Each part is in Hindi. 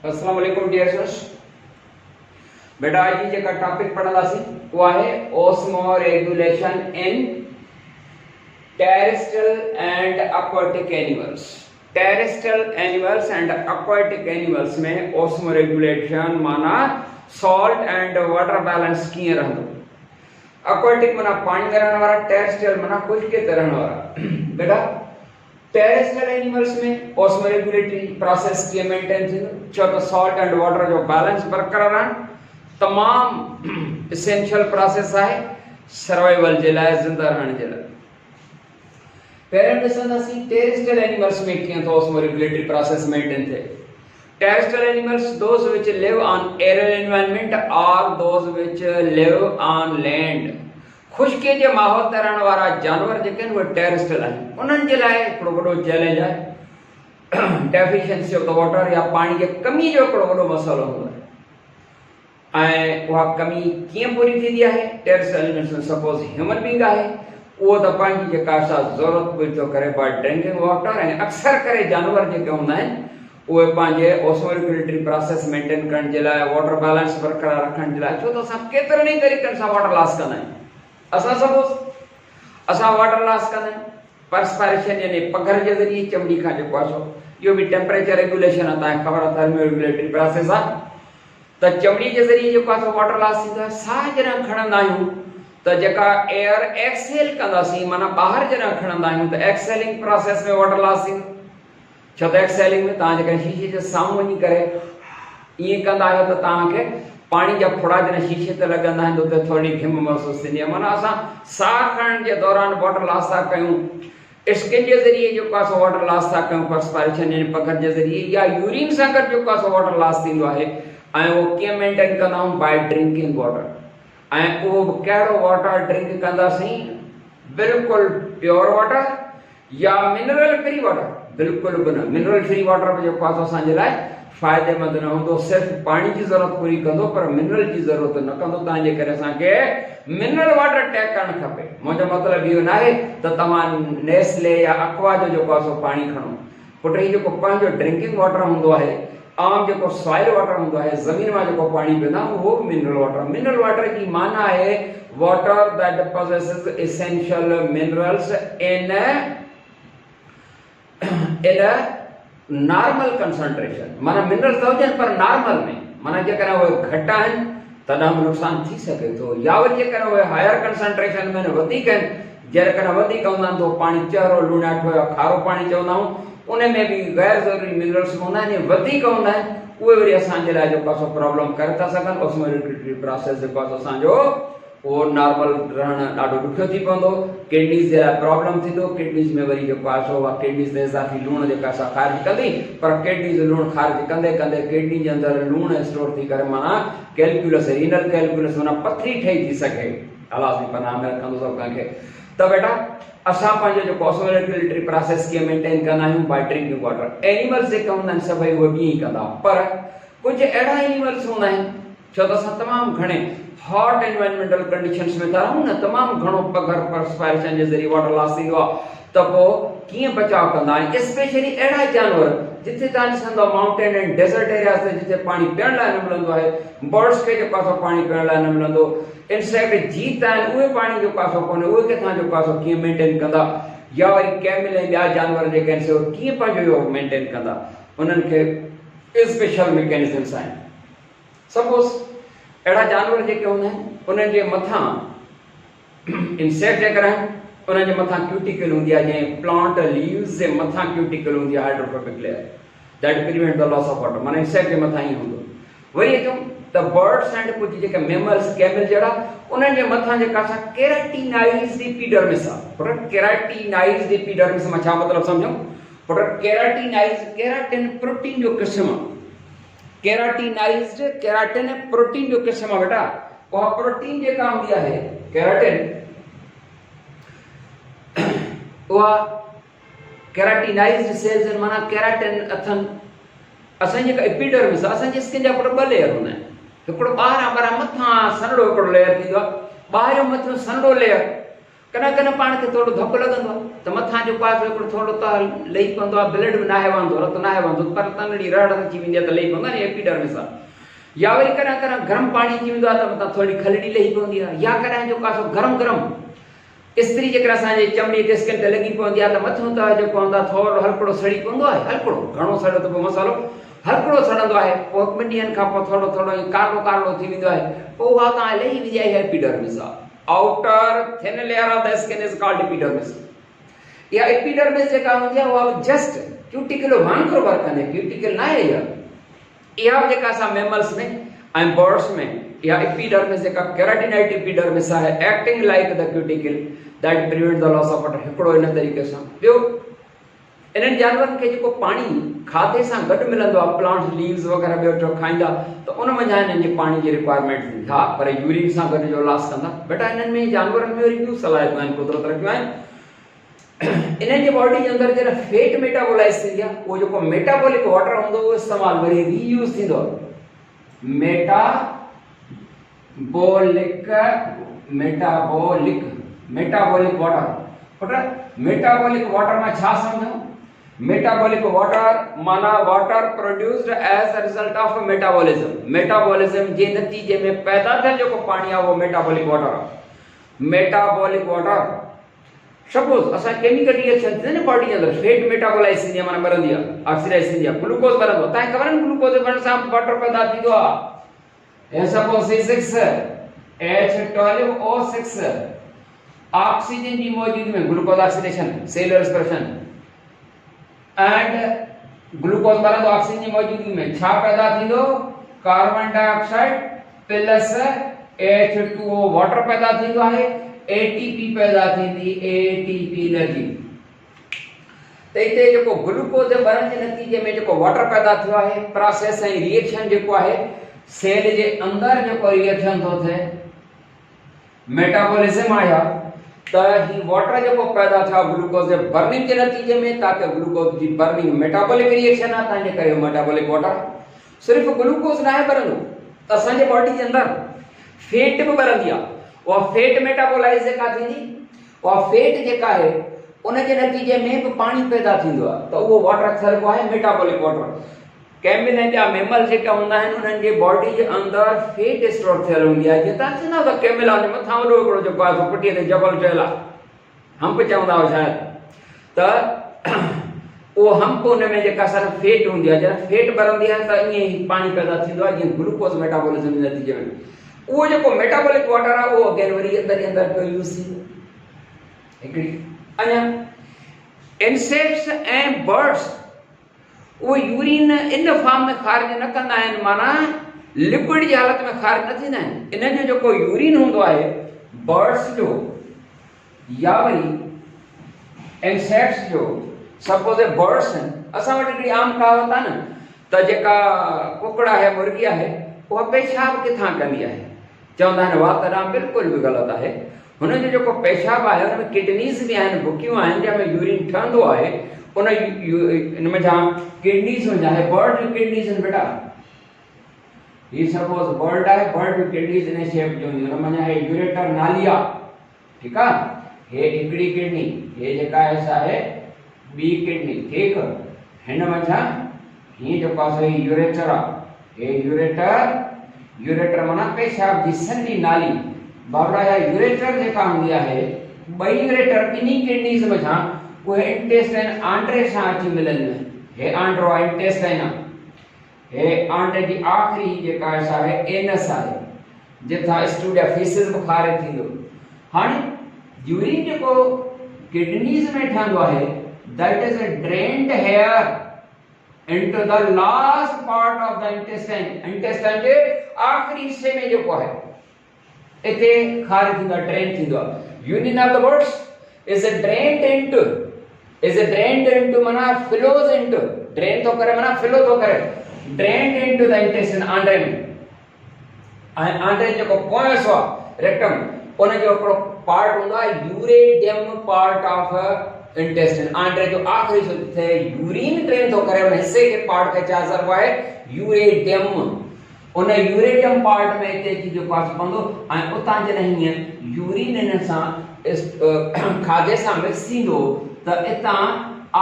अस्सलाम वालेकुम डियर स्टूडेंट्स। बेटा आज जी जेका टॉपिक पढ़ंदासीं उहा आहे osmo regulation in terrestrial and aquatic animals. Terrestrial animals and aquatic animals में ऑस्मो रेगुलेशन माना सॉल्ट एंड वाटर बैलेंस कीअं रहंदो। aquatic माना पानी में रहण वारा, टेरेस्ट्रियल माना खुशकी ते रहण वारा। बेटा टेरेस्ट्रियल एनिमल्स में ऑस्मो रेगुलेटरी प्रोसेस कीअं मेंटेन थींदो, छो त सॉल्ट एंड वाटर जो बैलेंस बरकरार रहण तमाम एसेंशियल प्रोसेस आहे सर्वाइवल जे लाइ, जिंदा रहण जे लाइ। पहिरियों ॾिसंदासीं टेरेस्ट्रियल एनिमल्स में कीअं थो ऑस्मो रेगुलेटरी प्रोसेस मेंटेन थिए। Terrestrial animals, those which live on arid environment or those which live on land। खुशकी जे माहौल ते रहण वारा जानवर जेके आहिनि उहे टेरेस्ट्रियल आहिनि। उन्हनि जे लाइ हिकिड़ो वॾो चैलेंज आहे डेफिशिएंसी ऑफ द वाटर, या पाणी जी कमी जो हिकिड़ो वॾो मसइलो हूंदो आहे। ऐं उहा कमी कीअं पूरी थींदी आहे? टेरेस्ट्रियल एनिमल्स में सपोज ह्यूमन बीइंग आहे, उहो त पंहिंजी जेका ज़रूरत पूरी थो करे बाय ड्रिंकिंग वाटर। ऐं अक्सर करे जानवर जेके हूंदा आहिनि उहे पंहिंजे ऑस्मो रेगुलेटरी प्रोसेस मेंटेन करण जे लाइ, वाटर बैलेंस बरकरार रखण जे लाइ, छो त असां केतिरनि ई तरीक़नि सां वाटर लॉस कंदा आहियूं। असां वाटर लॉस कंदा आहियूं परस्पायरेशन यानी पघर जे ज़रिए, चमड़ी खां जेको आहे इहो बि टेम्परेचर रेगुलेशन आहे, तव्हांखे ख़बर आहे थर्मो रेगुलेटरी प्रोसेस आहे। त चमड़ी जे ज़रिए जेको आहे वाटर लॉस थींदो आहे। साह जॾहिं खणंदा आहियूं त जेका एयर एक्सहेल कंदासीं, माना ॿाहिरि जॾहिं खणंदा आहियूं त एक्सहेलिंग प्रोसेस में वाटर लॉस थींदो। छो त एक्सहेलिंग में तव्हां जेकॾहिं शीशे जे साम्हूं वञी करे ईअं कंदा आहियो त तव्हांखे पाणी जा फोड़ा जॾहिं शीशे ते लॻंदा आहिनि त उते थोरी घिम महसूसु थींदी आहे। माना असां साह खणण जे दौरान वाटर लॉस था कयूं, स्किन जे ज़रिए जेको आहे वाटर लॉस था कयूं परस्पायरेशन यानी पघर जे ज़रिए, या यूरिन सां गॾु जेको आहे वाटर लॉस थींदो आहे। ऐं उहो कीअं मेंटेन कंदा आहियूं? By drinking water. ऐं उहो बि कहिड़ो वाटर ड्रिंक कंदासीं? बिल्कुलु प्योर वाटर या मिनरल फ्री वाटर? बिल्कुलु बि न। मिनरल फ्री वाटर बि जेको आहे असांजे लाइ फ़ाइदेमंद न हूंदो, सिर्फ़ु पाणी जी ज़रूरत पूरी कंदो पर मिनरल जी ज़रूरत न कंदो। तव्हांजे करे असांखे मिनरल वाटर टैग करणु खपे। मुंहिंजो मतिलबु इहो न आहे त तव्हां नेस्ले या अक्वा जो जेको आहे पाणी खणो। पुट हीउ जेको पंहिंजो ड्रिंकिंग वाटर हूंदो आहे, आम जेको सॉइल वाटर हूंदो आहे, ज़मीन मां जेको पाणी पीअंदा आहियूं, उहो मिनरल वाटर। मिनरल वाटर जी माना आहे water that possesses essential minerals in a normal concentration. माना मिनरल्स त हुजनि पर नॉर्मल में, माना जेकॾहिं उहे घटि आहिनि तॾहिं बि नुक़सानु थी सघे थो, या वरी जेकॾहिं उहे हायर कंसंट्रेशन में वधीक आहिनि, जेकॾहिं वधीक हूंदा आहिनि त पाणी चहिरो लूणाठो या खारो पाणी चवंदा आहियूं, उन में बि गैर ज़रूरी मिनरल्स हूंदा आहिनि। वधीक हूंदा आहिनि उहे वरी असांजे लाइ जेको आहे प्रॉब्लम करे था सघनि। ऑस्मो रेगुलेटरी प्रोसेस जेको आहे असांजो उहो नॉर्मल रहणु ॾाढो ॾुखियो थी पवंदो। किडनीज़ जे लाइ प्रॉब्लम थींदो। किडनीज़ में वरी जेको आहे उहा किडनीज़ ते इज़ाफ़ी लूण जेका असां ख़ारिज कंदी, पर किडनीज़ लूण ख़ारिज कंदे कंदे किडनी जे अंदरि लूण स्टोर थी करे माना कैलकुलस, रीनल कैलकुलस माना पथरी ठही थी सघे। अलाह जी पनाह में रखंदो सभु कंहिंखे। त बेटा असां पंहिंजो जेको ऑस्मो रेगुलेटरी प्रोसेस कीअं मेंटेन कंदा आहियूं? By drinking water. एनिमल्स जेके हूंदा आहिनि सभई उहे बि ईअं कंदा, पर कुझु अहिड़ा एनिमल्स हूंदा आहिनि, छो त असां तमामु घणे हॉट एनवायरमेंटल कंडीशंस में था रहूं न, तमामु घणो पघर परस्पायरेशन जे ज़रिए वाटर लॉस थींदो आहे, त पोइ कीअं बचाव कंदा आहिनि? स्पेशली अहिड़ा जानवर जिथे तव्हां ॾिसंदो माउंटेन एंड डेज़र्ट एरियाज़ ते जिथे पाणी पीअण लाइ न मिलंदो आहे, बर्ड्स खे जेको आहे पाणी पीअण लाइ न मिलंदो, इंसेक्ट जीत आहिनि उहे पाणी जेको आहे कोन्हे, उहे किथां जेको आहे कीअं मेंटेन कंदा? या वरी कैमल ऐं ॿिया जानवर जेके आहिनि से कीअं पंहिंजो इहो मेंटेन कंदा? उन्हनि खे स्पेशल मैकेनिज़म्स आहिनि। सपोज़ अहिड़ा जानवर जेके हूंदा आहिनि उन्हनि जे मथां इंसेक्ट जेकर आहिनि उन्हनि जे मथां क्यूटिकल हूंदी आहे, जीअं प्लांट लीव्स जे मथां क्यूटिकल हूंदी आहे, hydrophobic layer that prevent the loss of water. माना इंसेक्ट जे मथां ई हूंदो। वरी अचूं त बर्ड्स एंड कुझु जेके मेमल्स, कैमल जहिड़ा, उन्हनि जे मथां जेका असां केराटिनाइज़्ड एपिडर्मिस आहे। पर केराटिनाइज़्ड एपिडर्मिस मां छा मतिलबु सम्झूं? पर केराटिनाइज़्ड, केराटिन प्रोटीन जो क़िस्म आहे। केराटिन प्रोटीन जो क़िस्म आहे बेटा। उहा प्रोटीन जेका हूंदी आहे केराटिन, उहा केराटिनाइज़्ड सेल्स आहिनि, माना केराटिन अथनि। असांजी जेका एपिडर्मिस आहे, असांजी स्किन जा पुट ॿ लेयर हूंदा आहिनि। हिकिड़ो ॿाहिरां मथां सनड़ो हिकिड़ो लेयर थींदो आहे, ॿाहिरियों मथियों सनड़ो लेयर, कना कना पाण खे थोड़ो धक लगंदो आहे त मथां जो पास हिकिड़ो थोड़ो त लही पवंदो आहे, ब्लड बि नाहे वहंदो, रत नाहे वहंदो, पर तनड़ी रड़ अची वेंदी आहे त लही पवंदो आहे एपिडर्मिस आहे। या वरी कॾहिं कॾहिं गरम पाणी अची वेंदो आहे त मथां थोरी खलड़ी लही पवंदी आहे, या कॾहिं जो कासो गरम गरम इस्त्री जेकॾहिं असांजे चमड़ी ते स्किन ते लॻी पवंदी आहे त मथां त जेको हूंदो आहे थोरो हल्कड़ो सड़ी पवंदो आहे, हल्कड़ो, घणो सड़े त पोइ मसालो हल्कड़ो सड़ंदो आहे, पोइ ॿिनि ॾींहंनि खां पोइ थोरो थोरो कारो कारो थी वेंदो आहे, पोइ उहा तव्हां लही वेंदी आहे एपिडर्मिस आहे। Outer thin layer of the skin is called epidermis. या एपिडर्मिस जेका हूंदी आहे उहा जस्ट क्यूटिकल वांगुरु वर्क कंदी, क्यूटिकल न आहे इहा। इहा जेका असां मैमल्स में ऐं बर्ड्स में या एपिडर्मिस जेका केराटिनाइट एपिडर्मिस आहे, acting like the cuticle that prevent the loss of water, हिकिड़ो इन तरीक़े सां। ॿियो इन्हनि जानवरनि खे जेको पाणी खाधे सां गॾु मिलंदो आहे, प्लांट्स लीव्स वग़ैरह ॿियो टियों खाईंदा त उन में हिननि जी पाणी जी रिक्वायरमेंट थींदी, हा, पर यूरिन सां गॾु जो लॉस कंदा। बेटा इन्हनि में जानवरनि में वरी ॿियूं सलाहियतूं आहिनि, कुदरत रखियूं आहिनि। इन्हनि जे बॉडी जे अंदरि जॾहिं फेट मेटाबोलाइज़ थींदी आहे, उहो जेको मेटाबॉलिक वाटर हूंदो उहो इस्तेमालु वरी रीयूज़ थींदो आहे। Metabolic water, put metabolic water में छा समझो? मेटाबॉलिक वाटर माना water produced as a result of metabolism. Metabolism जे नतीजे में पैदा थियल जेको पानी आहे वो मेटाबॉलिक वाटर आहे। मेटाबॉलिक वाटर सपोज असां केमिकल रिएक्शन थींदी न बॉडी जे अंदरि, फेट मेटाबोलाइज थींदी आहे, माना बरंदी आहे, ऑक्सीडाइज थींदी आहे, ग्लूकोज बरंदो, तव्हांखे ख़बर आहे ग्लूकोज बरण सां वाटर पैदा थींदो आहे। ऐं सपोज C6H12O6 ऑक्सीजन जी मौजूदगी में glucose oxidation, cellular respiration, and glucose बरंदो ऑक्सीजन जी मौजूदगी में, छा पैदा थींदो? Carbon dioxide plus H2O water पैदा थींदो आहे, ATP पैदा थींदी, ATP एनर्जी। त हिते जेको ग्लूकोज बरण जे नतीजे में जेको वाटर पैदा थियो आहे, प्रोसेस ऐं रिएक्शन जेको आहे सेल जे अंदरि जेको रिएक्शन थो थिए मेटाबॉलिज्म आया, त ही वाटर जेको पैदा थियो ग्लूकोज जे बर्निंग जे नतीजे में, ताकि ग्लूकोज जी बर्निंग मेटाबॉलिक रिएक्शन आहे, तंहिंजे करे मेटाबॉलिक वाटर। सिर्फ़ ग्लूकोज न आहे बरंदो, त असांजे बॉडी जे अंदरि फेट बि बरंदी आहे। उहा फेट मेटाबोलाइज जेका थींदी, उहा फेट जेका आहे उन जे नतीजे में बि पाणी पैदा थींदो आहे, त उहो वाटर थियलु आहे मेटाबॉलिक वाटर। कैमिल ऐं ॿिया मैमल जेका हूंदा आहिनि उन्हनि जे बॉडी जे अंदरि फेट स्टोर थियल हूंदी आहे। जीअं तव्हां चवंदा त कैमिल आहे मथां वॾो हिकिड़ो जेको आहे पुटीअ ते जबल ठहियलु आहे, हम्प चवंदा हुआ शायदि, त उहो हम्प उन में जेका असां फेट हूंदी आहे, जॾहिं फेट बरंदी आहे त ईअं ई पाणी पैदा थींदो आहे, जीअं ग्लूकोज मेटाबॉलिज्म जे नतीजे में। उहो जेको मेटाबॉलिक वाटर आहे उहो अगेन वरी अंदरि पियो यूज़ थींदो। हिकिड़ी अञा इंसेक्ट्स ऐं बर्ड्स उहे यूरिन इन फॉर्म में ख़ारिज न कंदा आहिनि, माना लिक्विड जी हालत में ख़ारिज न थींदा आहिनि। इन जो जेको यूरिन हूंदो आहे बर्ड्स जो या वरी इंसेक्ट्स जो, सपोज बर्ड्स आहिनि, असां वटि हिकिड़ी आम कहावत आहे न त जेका कुकड़ आहे, मुर्गी आहे, उहा पेशाब किथां कंदी आहे? चवंदा आहिनि वाह त बिल्कुलु बि ग़लति आहे। हुनजो जेको पेशाब आहे हुन में किडनीज़ बि आहिनि, बुकियूं आहिनि, जंहिंमें यूरिन ठहंदो आहे। उन इन में छा किडनीज़ हूंदा आहे, बर्ड जूं किडनीज़ आहिनि बेटा। ही सपोज बर्ड आहे, बर्ड जूं किडनीज़ इन शेप जूं हूंदियूं, हुन में आहे यूरेटर नाली आहे, ठीकु आहे, हे हिकिड़ी किडनी, हे जेका आहे सा आहे ॿी किडनी, ठीकु। हिन में छा हीअं जेको आहे यूरेटर आहे, हे यूरेटर माना पेशाब जी संडी नाली। बाबरा या यूरेटर जेका हूंदी आहे, ॿई यूरेटर ॿिन्ही किडनीज़ में छा उहे इंटेस्टाइन आंड्रे सां अची मिलनि। हे आंड्रो आहे, इंटेस्टाइन आहे, हे आंड्रे जी आख़िरी जेका आहे एनस आहे, जिथां स्टूडिया फीसिस बि ख़ारिज थींदो। हाणे यूरिन जेको किडनीज़ में ठहंदो आहे, that is drained here into the last part of the intestine। intestine जे आखिरी हिस्से में जेको आहे इते ख़ारिज थींदो आहे, ड्रेन थींदो आहे। Urine of the birds is drained into माना flows into, ड्रेन तो करे माना फ्लो तो करे, drained into the intestine, Andre में। आंड्रे जेको पोयस आहे रेक्टम, उन जो हिकिड़ो पार्ट हूंदो आहे यूरेडियम पार्ट ऑफ इंटेस्टाइन। आंड्रे जो आखिरी हिस्सो यूरिन ड्रेन तो करे, उन हिस्से के पार्ट खे छा चइबो आहे यूरेडियम। उन यूरेटियम पार्ट में हिते अची जेको आहे पवंदो ऐं उतां जॾहिं हीअं यूरिन हिन सां खाधे सां मिक्स थींदो त इतां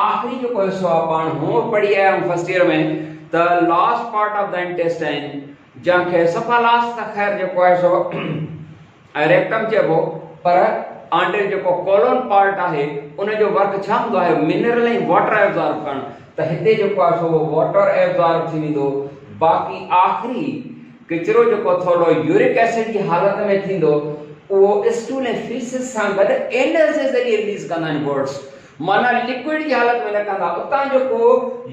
आख़िरी जेको हिसो आहे पाण होमवर्क पढ़ी आया आहियूं फर्स्ट ईयर में त last part of the intestine जंहिंखे सफ़ा लास्ट त ख़ैर जेको आहे सो रेक्टम चइबो पर आंडे जेको कोलोन पार्ट आहे उन जो वर्क छा हूंदो आहे मिनरल ऐं वाटर एब्जॉर्ब करणु त हिते जेको आहे सो वाटर एब्जॉर्ब थी वेंदो बाक़ी आख़िरी किचरो जेको थोरो यूरिक एसिड जी हालत में थींदो उहो स्टूल ऐं फीसिस सां गॾु एनर्स जे ज़रिए रिलीज़ कंदा आहिनि बर्ड्स माना लिक्विड की हालत में न कंदा उतां जेको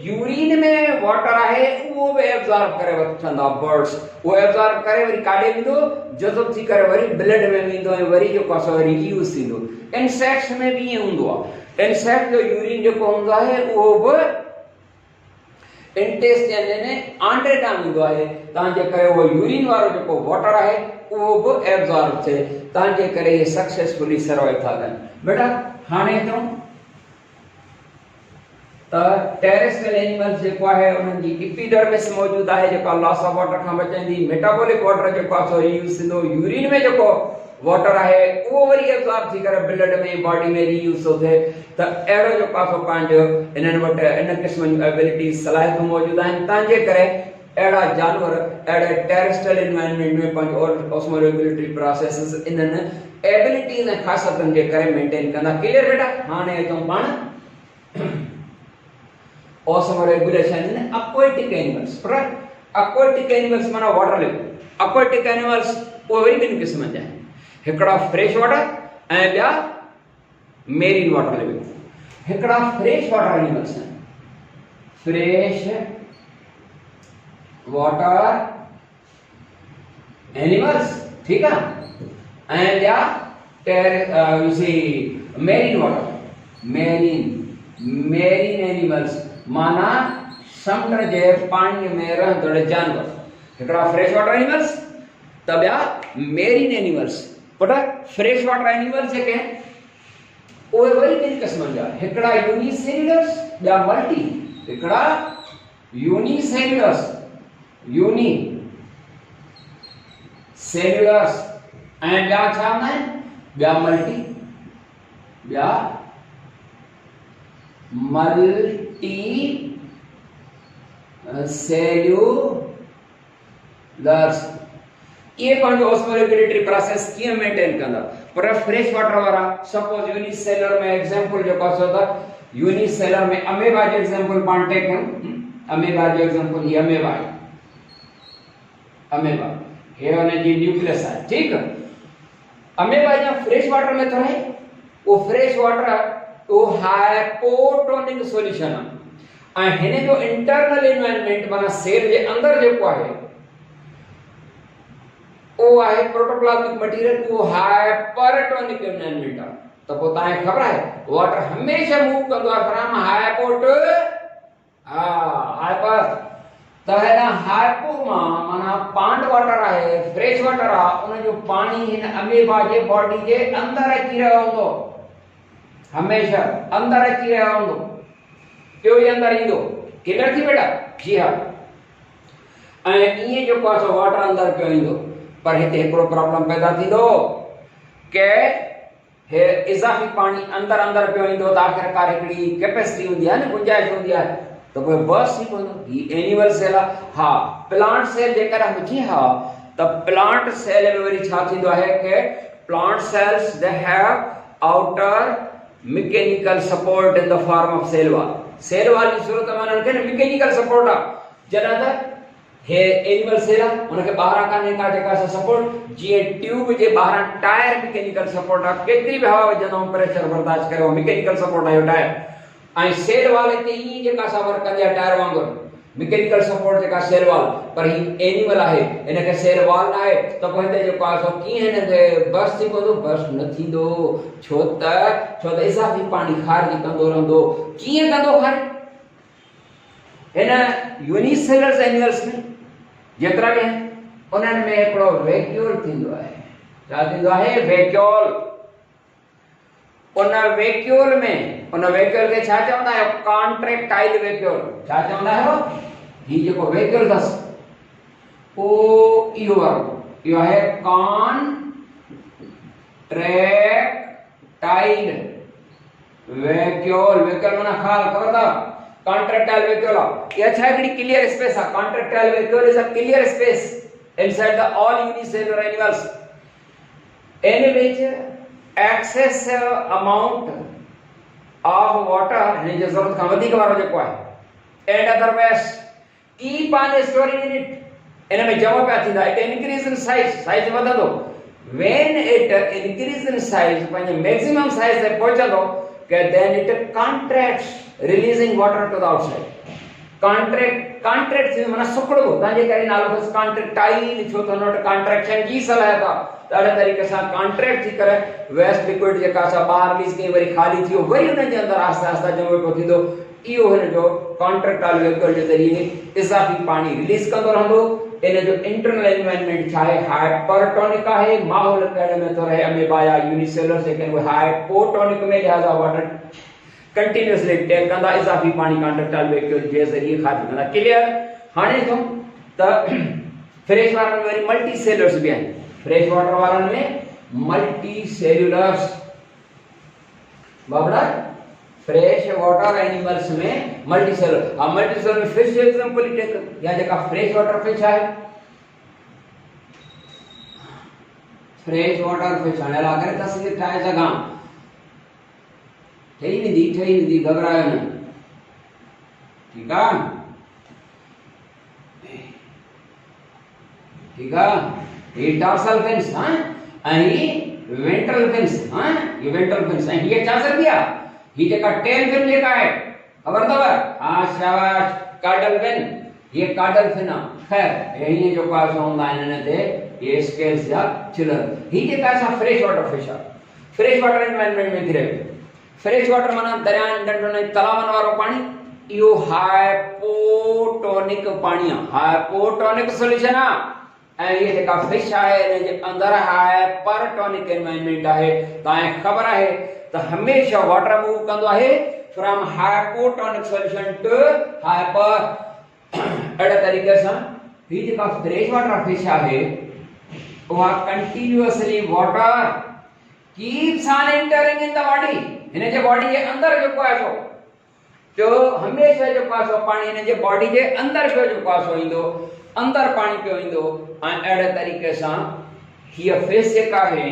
यूरिन में वाटर आहे उहो बि एब्जॉर्ब करे वठंदा बर्ड्स उहो एब्जॉर्ब करे वरी काढे वेंदो जज़ब थी करे वरी ब्लड में वेंदो ऐं वरी जेको आहे सो रीयूज़ थींदो इंसेक्ट्स में बि ईअं हूंदो आहे इंसेक्ट जो यूरिन जेको हूंदो आहे उहो बि इंटेस्टाइन यानी आंडे ॾांहुं वेंदो आहे तव्हांजे करे उहो यूरिन वारो जेको वाटर आहे उहो बि एब्जॉर्ब थिए तव्हांजे करे इहे सक्सेसफुली सर्वाइव था कनि बेटा हाणे हेतिरो त टेरेस्ट्रियल एनिमल्स जेको आहे उन्हनि जी एपिडर्मिस मौजूदु आहे जेका लॉस ऑफ वाटर खां बचाईंदी मेटाबॉलिक वाटर जेको आहे सो रीयूज़ थींदो यूरिन में जेको वाटर आहे उहो वरी एब्जॉर्ब थी करे ब्लड में बॉडी में रीयूज़ थो थिए त अहिड़ो जेको आहे सो पंहिंजो इन्हनि वटि इन क़िस्म जूं एबिलिटीज़ सलाहियतूं मौजूदु आहिनि तव्हांजे करे अहिड़ा जानवर अहिड़े टेरेस्ट्रियल एनवायरनमेंट में पंहिंजो ऑस्मोरेगुलेटरी प्रोसेसेस इन्हनि एबिलिटीज़ ऐं ख़ासियतुनि जे करे मेंटेन कंदा क्लियर बेटा हाणे अचूं पाण osmoregulation in aquatic animals पर aquatic animals माना वाटर लेवल aquatic animals वो वरी ॿिनि क़िस्मनि जा आहिनि हिकिड़ा फ्रेश वाटर ऐं ॿिया मेरीन वाटर लेवल हिकिड़ा फ्रेश वाटर एनिमल्स आहिनि फ्रेश वाटर एनिमल्स ठीक आहे ऐं ॿिया मेरीन वाटर मेरीन एनिमल्स माना समुंड जे पाणी में रहंदड़ जानवर हिकिड़ा फ्रेश वाटर एनिमल्स त ॿिया marine animals put fresh water animals जेके आहिनि उहे वरी ॿिनि क़िस्मनि जा हिकिड़ा यूनिसेल्युलर्स ॿिया मल्टी हिकिड़ा यूनिसेल्युलर्स ऐं ॿिया छा हूंदा आहिनि ॿिया मल्टी सेल्युलर्स ये पंहिंजो ऑस्मोरेगुलेटरी प्रोसेस कीअं मेंटेन कंदा पर फ्रेश वाटर वारा सपोज यूनिसेलर में एग्जांपल जेको आहे सो त यूनिसेलर में अमेबा जो एग्जांपल पाण टेक कयूं अमेबा जो एग्जांपल ये अमेबा हे उन जी न्यूक्लियस आहे ठीक अमेबा जा फ्रेश वाटर में तो है वो फ्रेश वाटर वो हाइपोटोनिक सॉल्यूशन है हिन जो इंटरनल एनवायरनमेंट माना सेल जे अंदर जेको आहे वो आहे प्रोटोप्लाज्मिक मटेरियल वो हाइपरटोनिक एनवायरनमेंट आहे त पोइ तव्हांखे ख़बर आहे वाटर हमेशा मूव कंदो आहे फ्रॉम हाइपर त हिन हाइपो माना पांड वाटर आहे फ्रेश वाटर आहे उन जो पानी हिन अमेबा जे बॉडी जे अंदर अची रहियो हूंदो हमेशा अंदर अची रहियो हूंदो क्यों ये अंदर ईंदो क्लियर थी बेटा जी हाँ ऐं ईअं जेको आहे सो वाटर अंदर पियो ईंदो पर हिते हिकिड़ो प्रॉब्लम पैदा थींदो के हे इज़ाफ़ी पानी अंदर पियो ईंदो त आख़िरकार हिकिड़ी कैपेसिटी हूंदी आहे न गुंजाइश हूंदी आहे त पोइ बस थी पवंदो ही एनिमल सेल आहे हा प्लांट सेल जेकर हुजे हा त प्लांट सेल में वरी छा थींदो आहे के plant cells they have outer mechanical support in the form of cell wall की सूरत में उनके मैकेनिकल सपोर्ट आ जडा त हे एनिमल सेल उनके बाहर काने का जेका सपोर्ट जे ट्यूब जे बाहर टायर मैकेनिकल सपोर्ट आ केतरी भी हवा वजंदो प्रेशर बर्दाश्त करे मैकेनिकल सपोर्ट आयो टायर आई सेल वॉल ते ई जेका सा वर्क कंदे टायर वांगुर मैकेनिकल सपोर्ट जेका सेल वॉल पर ही एनिमल आहे इनके सेल वॉल आहे त पोइ हिते जेको आहे सो कीअं हिनते बस थी पवंदो बस न थींदो छो त इज़ाफ़ी पानी ख़ारिज कंदो रहंदो कीअं कंदो ख़ारिज हिन यूनिसेलुलर एनिमल्स में जेतिरा बि आहिनि उन्हनि में हिकिड़ो वैक्यूल थींदो आहे छा थींदो आहे वैक्यूल उन वैक्यूल खे छा चवंदा आहियो कॉन्ट्रैक्टाइल वैक्यूल छा चवंदा आहियो ही जेको वैक्यूल अथसि ओ इहो वारो इहो आहे कॉन्ट्रैक्टाइल वैक्यूल। वैक्यूल माना खाल खबर था कॉन्ट्रैक्टाइल वैक्यूल ये अच्छा हिकड़ी क्लियर स्पेस है। Contractile vacuole is a clear space inside the all unicellular animals in which excessive amount of water यानी जो जरूरत का वधिक वारो जेको आहे and other waste keep on storing in it इन में जमा पिया थींदा। it increase in size वधंदो when it increase in size पंहिंजे maximum size ते पहुचंदो के then it contracts releasing water to the outside। Contract माना सुकड़ो ताजे करे नालो बस कॉन्ट्रैक्टाइल छो तो नोट कॉन्ट्रैक्शन जी सलाह था ॾाढे तरीक़े सां कॉन्ट्रैक्ट थी करे वेस्ट लिक्विड जेका सा बाहर रिलीज कई वरी खाली थियो वरी उन जे अंदर आस्ते आस्ते जमो पियो थींदो इहो हिन जो कॉन्ट्रैक्टाइल वैक्यूल जे ज़रिए इजाफी पानी रिलीज कंदो रहंदो। इन जो इंटरनल एनवायरनमेंट छा आहे हाइपरटोनिक आहे माहौल कहिड़े में थो रहे अमीबा या यूनिसेलुलर जेके हाइपोटोनिक में लिहाज़ा वाटर कंटिन्यूअसली टेक कंदा इजाफी पानी कॉन्ट्रैक्टाइल वैक्यूल जे ज़रिए ख़ारिज कंदा। क्लियर हाणे तो त फ्रेश वाटर में वरी मल्टी सेलुलर्स भी आहिनि। फ्रेश वाटर वारन में multi सेलुलर्स Babra fresh water animals में मल्टी सेलुलर मल्टी सेलुलर में फिश एग्जांपल टेक या जेका फ्रेश वाटर फिश है फ्रेश वाटर फिश हाणे अगर तस्वीर ठाहे सघां ठही निधी घबरायो न ठीक है ये डॉर्सल फिन्स हां अही वेंट्रल फिन्स हां ये वेंट्रल फिन्स अही ये चासर दिया ये जेका टेल फिन जेका है खबर तव हां शाबाश कार्डल फिन ये कार्डल फिन खैर यही जो पास होंदा इनने ते ये स्केल्स या चिलर ही जेका सा fresh water fish fresh water environment में गिरे। फ्रेश वाटर माना दरिया नंढे तलावन वारो पानी यो हाइपोटोनिक पानी हाइपोटोनिक सॉल्यूशन आ ये जेका फिश है इन जे अंदर हाइपरटोनिक एनवायरनमेंट है ताए खबर है तो हमेशा वाटर मूव कंदो है from hypotonic solution to hyper एड तरीके से ही जेका फ्रेश वाटर फिश है वो continuously water keeps on entering in the body इन जे बॉडी जे अंदर जो को है तो हमेशा जो पास पानी इन जे बॉडी जे अंदर जो पास इंदो अंदर पानी पियो इंदो एड़े तरीके से ये फिश जेका है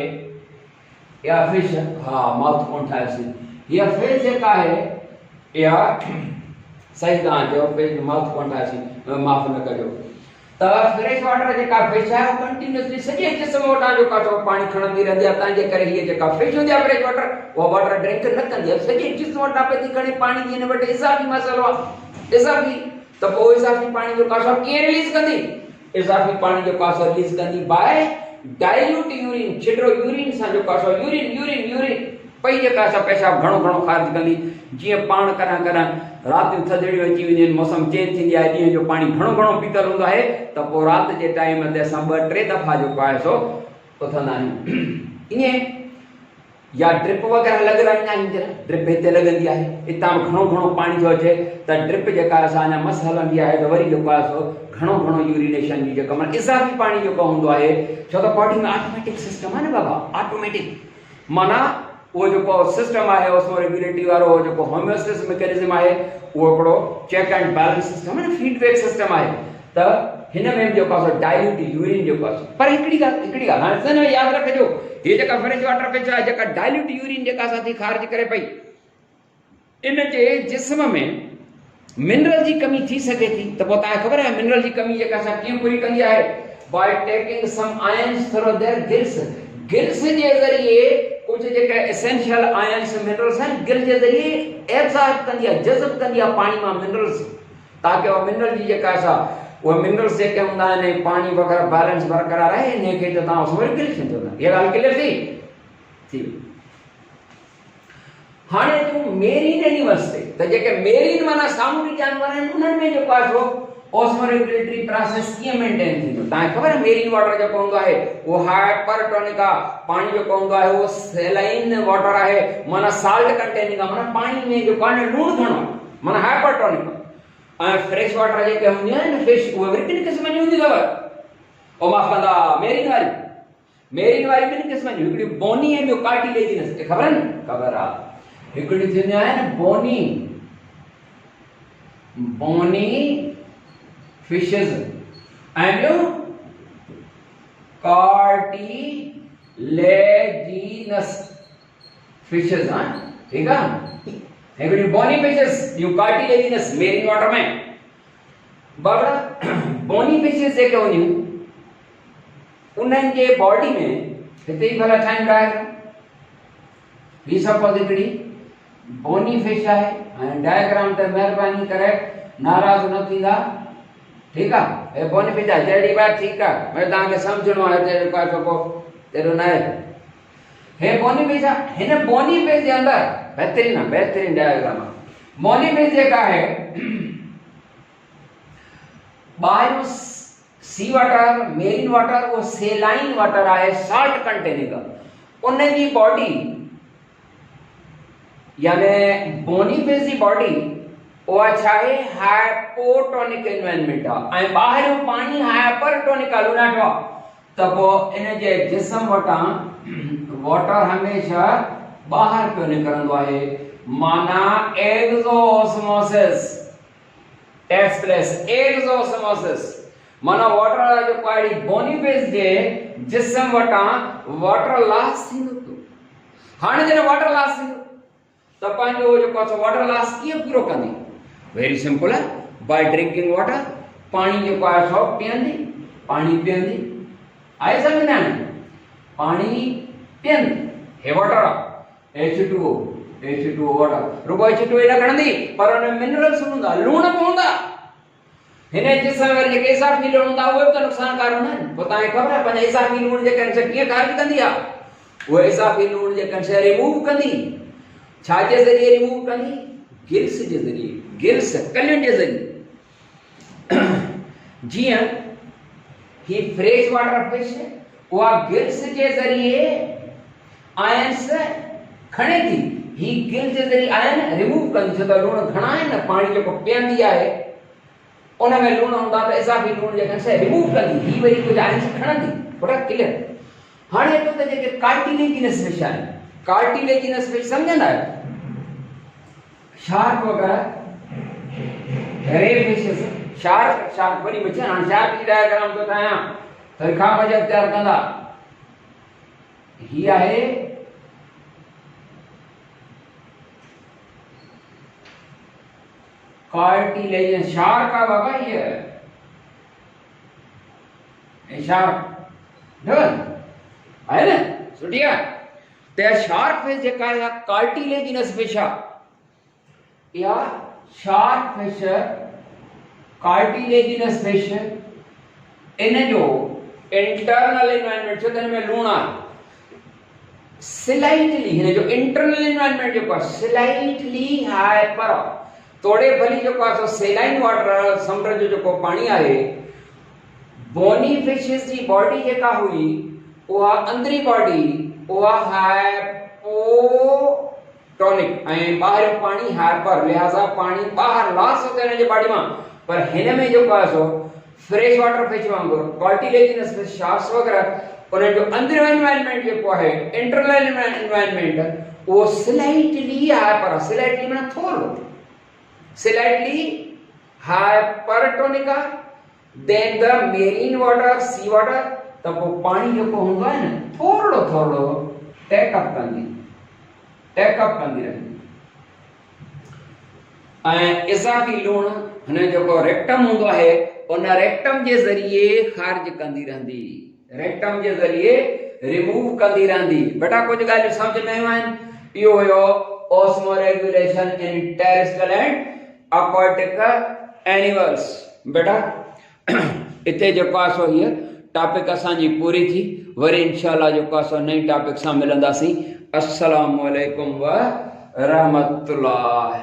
या फिश हां माउथ कॉन्टैक्ट ये फिश जेका है या सही दा जो फिश माउथ कॉन्टैक्ट माफ न कजो त फ्रेश वाटर जेका फिश है वो कंटीन्यूअसली सजे जिस्म वटा जो का पानी खणंदी रहंदी है तां जे करे ये जेका फिश हुंदी है फ्रेश वाटर वो वाटर ड्रिंक न कंदी है सजे जिस्म वटा पे थी खणे पानी दी ने बटे इजाफी मसलो इजाफी तो वो इजाफी पानी जो कासो के रिलीज कंदी इजाफी पानी जो कासो रिलीज कंदी बाय डाइल्यूट यूरिन छिडरो यूरिन सा जो कासो यूरिन पई जे कासा पेशाब घणो खारिज कंदी जी पाण करा रात थदड़ी अची वने मौसम चेंज थी जाए दी जो पानी घणो पीतल हुंदो है तो पो रात जे टाइम ते असां 2-3 दफा जो पाए सो उथंदा आहियूं इने या ड्रिप वगैरह लग रही है ड्रिप हिते लगंदी है इतां घणो पानी जो अचे त ड्रिप जेका असां मस हलंदी है तो वरी जो पासो घणो यूरिनेशन जी जेका माना इजाफी पानी जो हुंदो है छो तो बॉडी में ऑटोमेटिक सिस्टम है ना बाबा ऑटोमेटिक माना वो जो सिस्टम है उसमें रेगुलेटरी वारो जो होमियोस्टेसिस मैकेनिज्म है वो बड़ो चेक एंड बैलेंस सिस्टम है फीडबैक सिस्टम है त हिन में जो पासो डाइल्यूट यूरिन जो पासो पर हिकड़ी गा हां सन याद रखजो ये जेका फ्रेश वाटर फिश है जेका डाइल्यूट यूरिन जेका साथी खारिज करे पई इन जे जिस्म में मिनरल जी कमी थी सके थी तो पता है खबर है मिनरल जी कमी जेका सा क्यों पूरी कंदी है by taking some ions through their gills जे जरिए कुछ जेके एसेंशियल आयंस मिनरल्स हैं गिल जे जरिए एब्सॉर्ब कंदी है जज़ब कंदी है पानी में मिनरल्स ताकि वो मिनरल जी जेका सा वो मिनरल्स जेके हुंदा ने पानी वगैरह बैलेंस बरकरार रहे ने के तो ता उसमें गिल थींदो ये गाल क्लियर थी हाने तू मेरीन एनिमल्स थे त जेके मेरीन माना सामुंडी जानवर हैं उनन में जो पासो ऑस्मोरेगुलेटरी प्रोसेस किए मेंटेन थींदो ता खबर है मेरीन वाटर जो हुंदो है वो हाइपरटोनिक पानी जो हुंदो है वो सैलाइन वाटर है माना साल्ट कंटेनिंग माना पानी में जो पानी लूण घणो माना हाइपरटोनिक फ्रेश वाटर जेके हुंदी है न फिश वो वरी किन किस्म जी हुंदी ओ माफ़ कंदा मेरीन वारी ॿिनि क़िस्मनि जूं, हिकिड़ी बोनी ऐं ॿियो कार्टिलेजिनस। ख़बर न? ख़बर आहे। हिकिड़ी थींदियूं आहिनि बोनी फिशिस ऐं ॿियो कार्टिलेजिनस फिशिस। हाँ ठीक है। हिकिड़ी बोनी फिशिस, ॿियूं कार्टिलेजिनस मेरीन वाटर में। बाबा बोनी फिशिस जेके हूंदियूं उन्हनि जे बॉडी में हिते ई भला ठाहिनि डायग्राम। ही सपोज हिकिड़ी बोनी फिश आहे ऐं डायग्राम ते महिरबानी करे नाराज़ न थींदा, ठीकु आहे। हे बोनी फिश आहे, जहिड़ी बात ठीकु आहे, मैं तव्हांखे सम्झणो आहे हिते जेको आहे सो तेरो न आहे। हे बोनी फिश आहे। हिन बोनी फिश जे अंदरि बहितरीन डायग्राम आहे। बोनी फिश जेका आहे ॿाहिरियों सी वाटर मेरीन वाटर वो सेलाइन वाटर आहे, साल्ट कंटेनिंग। उन जी बॉडी यानी बोनी फिश जी बॉडी उहा छा आहे, हाइपोटोनिक एनवायरनमेंट आहे ऐं ॿाहिरियों पाणी हाइपरटोनिक आहे, लूनाटो आहे। त पोइ इन जे जिस्म वटां वाटर हमेशा ॿाहिरि पियो निकिरंदो आहे, माना एक्सोस्मोसिस टेक्स प्लेस। एक्सोस्मोसिस माना वाटर जो पाड़ी बोनी फिश जे जिस्म वटां वाटर लॉस थींदो। हाणे जॾहिं वाटर लॉस थींदो त पंहिंजो जेको आहे वाटर लॉस कीअं पूरो कंदी? वेरी सिंपल आहे, बाय ड्रिंकिंग वाटर। पाणी जेको आहे सो पीअंदी, पाणी पीअंदी, आहे सम्झ में आणे? पाणी पीअंदी, हे वाटर आहे H2O वाटर। रुगो H2O न खणंदी पर हुन में मिनरल्स हूंदा, लूण हूंदा। हिन जिस्म में वरी जेके इज़ाफ़ी लूण हूंदा उहे बि त नुक़सानकार हूंदा आहिनि। पोइ तव्हांखे ख़बर आहे पंहिंजा इज़ाफ़ी लूण जेके आहिनि कीअं ख़ारिज कंदी आहे? उहे इज़ाफ़ी लूण जेके आहिनि रिमूव कंदी। छा जे ज़रिए रिमूव कंदी? गिल्स जे ज़रिए, गिल्स कलियुनि जे ज़रिए। जीअं ही फ्रेश वाटर फिश उहा गिल्स जे ज़रिए आयन्स खणे थी, ही गिल्स जे ज़रिए आयन रिमूव कंदी। छो त लूण घणा आहिनि न, पाणी जेको पीअंदी आहे उन में लूण हूंदा त इज़ाफ़ी लूण जेके से रिमूव कंदी, ही वरी कुझु आयन्स खणंदी। बड़ा क्लियर। हाणे हिते त जेके कार्टिलेजिनस फिश आहिनि, कार्टिलेजिनस फिश सम्झंदा आहियो? शार्क वगैरह, रे फिशेस, शार्क वरी मच्छी। हाणे शार्क जी डायग्राम थो ठाहियां त खां मज़ा तयारु कंदा। ही आहे कार्टिलेजिन शार्क आहे बाबा। ये शार्क आहे न, सुठी आहे। त शार्क फिश जेका आहे कार्टिलेजिनस फिश आहे। या shark fish cartilaginous fish in जो इंटरनल एनवायरनमेंट छो त हिन में लूण आहे, स्लाइटली हिन जो इंटरनल एनवायरनमेंट जेको आहे स्लाइटली हाइपर आहे। थोड़े भली जेको आहे सो सेलाइन वाटर समुंड जो जेको पाणी आहे। बोनी फिशिस जी बॉडी जेका हुई उहा अंदरी बॉडी उहा हाइपोटोनिक ऐं ॿाहिरियों पाणी हाइपर, लिहाज़ा पाणी ॿाहिरि लॉस थो थिए हिन जे बॉडी मां। पर हिन में जेको आहे सो फ्रेश वाटर फिश वांगुरु कार्टिलेजिनस फिश, शार्क्स वग़ैरह उन जो अंदरियो एनवायरनमेंट जेको आहे इंटरनल एनवायरनमेंट उहो स्लाइटली हाइपर, स्लाइटली माना थोरो, slightly hypertonic than the marine water, sea water. त पोइ पाणी जेको हूंदो आहे न थोरो थोरो टेकअप कंदी रहंदी ऐं इज़ाफ़ी लूण हुन जेको रेक्टम हूंदो आहे उन रेक्टम जे ज़रिए ख़ारिज कंदी रहंदी, रेक्टम जे ज़रिए रिमूव कंदी रहंदी। बेटा कुछ ॻाल्हियूं समझ में आयूं आहिनि। इहो हुयो osmoregulation in terrestrial and aquatic animals. बेटा इते जेको आहे सो हीअ टॉपिक असांजी पूरी थी। वरी इंशाअल्लाह जेको आहे सो नई टॉपिक सां मिलंदासीं। अस्सलामु अलैकुम व रहमतुल्लाह।